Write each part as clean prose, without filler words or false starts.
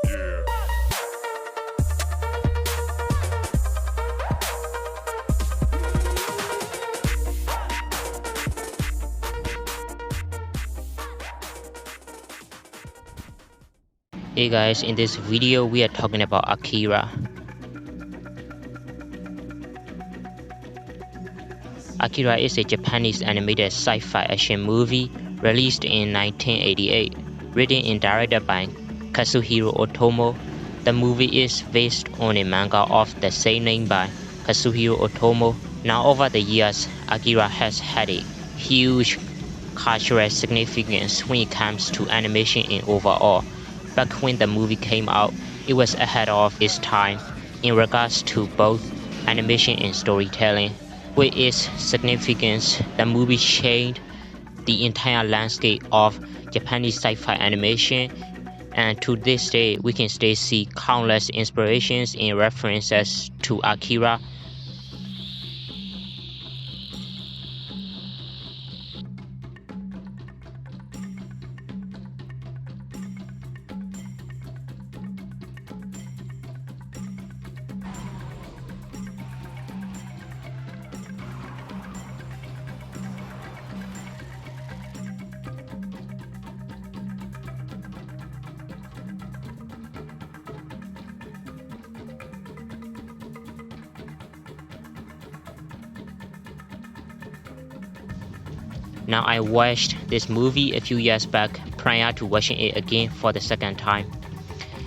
Yeah. Hey guys, in this video we are talking about Akira. Akira is a Japanese animated sci-fi action movie released in 1988, written and directed by Kazuhiro Otomo. The movie is based on a manga of the same name by Kazuhiro Otomo. Now over the years, Akira has had a huge cultural significance when it comes to animation and overall. Back when the movie came out, it was ahead of its time in regards to both animation and storytelling. With its significance, the movie changed the entire landscape of Japanese sci-fi animation, and to this day we can still see countless inspirations and references to Akira. Now I watched this movie a few years back prior to watching it again for the second time.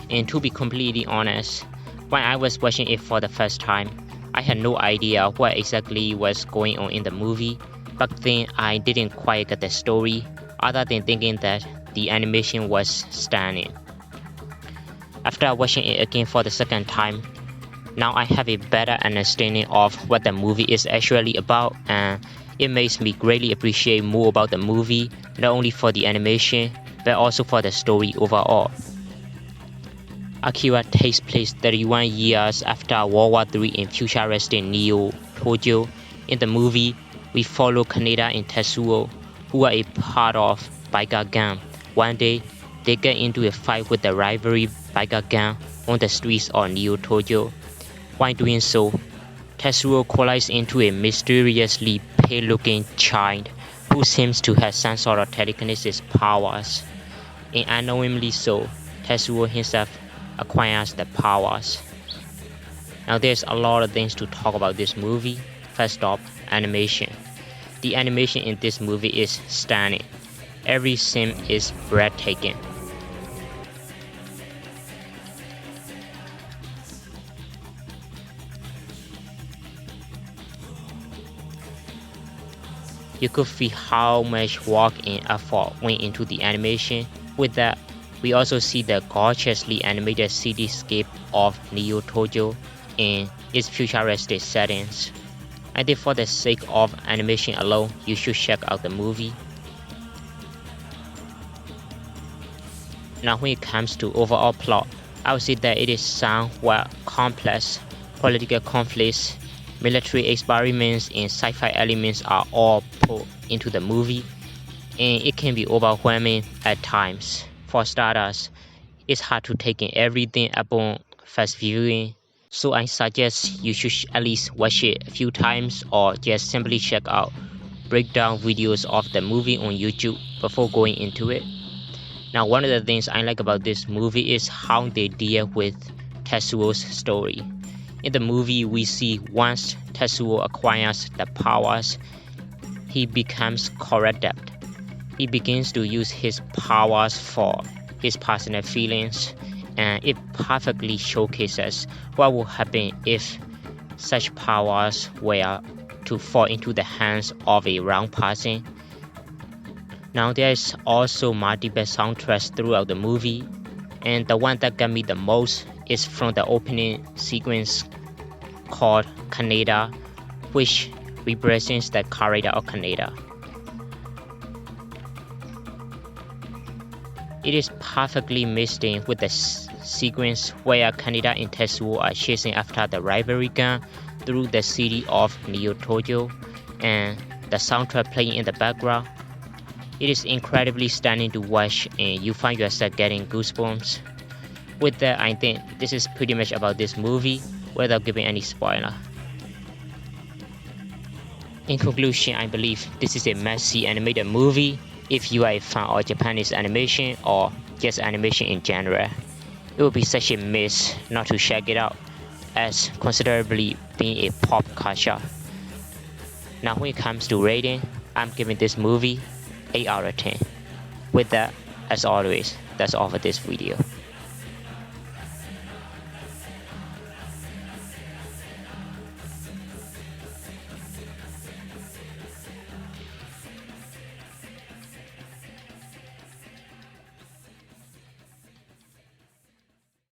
And to be completely honest, when I was watching it for the first time, I had no idea what exactly was going on in the movie. Back then I didn't quite get the story, other than thinking that the animation was stunning. After watching it again for the second time, now I have a better understanding of what the movie is actually about, and it makes me greatly appreciate more about the movie, not only for the animation, but also for the story overall. Akira takes place 31 years after World War III in futuristic Neo Tokyo. In the movie, we follow Kaneda and Tetsuo, who are a part of biker gang. One day, they get into a fight with the rivalry biker gang on the streets of Neo Tokyo. While doing so, Tetsuo collides into a mysteriously pale-looking child who seems to have some sort of telekinesis powers, and unknowingly so, Tetsuo himself acquires the powers. Now there's a lot of things to talk about this movie. First off, animation. The animation in this movie is stunning. Every scene is breathtaking. You could feel how much work and effort went into the animation. With that, we also see the gorgeously animated cityscape of Neo Tokyo and its futuristic settings. I think for the sake of animation alone, you should check out the movie. Now when it comes to overall plot, I would say that it is somewhat complex. Political conflicts, military experiments, and sci-fi elements are all put into the movie, and it can be overwhelming at times. For starters, it's hard to take in everything upon first viewing, so I suggest you should at least watch it a few times or just simply check out breakdown videos of the movie on YouTube before going into it. Now one of the things I like about this movie is how they deal with Tetsuo's story. In the movie, we see once Tetsuo acquires the powers, he becomes corrupted. He begins to use his powers for his personal feelings, and it perfectly showcases what would happen if such powers were to fall into the hands of a wrong person. Now there is also multiple soundtracks throughout the movie, and the one that got me the most is from the opening sequence called Kaneda, which represents the character of Kaneda. It is perfectly mixed in with the sequence where Kaneda and Tetsuo are chasing after the rivalry gang through the city of Neo Tokyo, and the soundtrack playing in the background. It is incredibly stunning to watch, and you find yourself getting goosebumps. With that, I think this is pretty much about this movie without giving any spoiler. In conclusion, I believe this is a messy animated movie if you are a fan of Japanese animation or just animation in general. It would be such a miss not to check it out, as considerably being a pop culture. Now when it comes to rating, I'm giving this movie 8 out of 10. With that, as always, that's all for this video.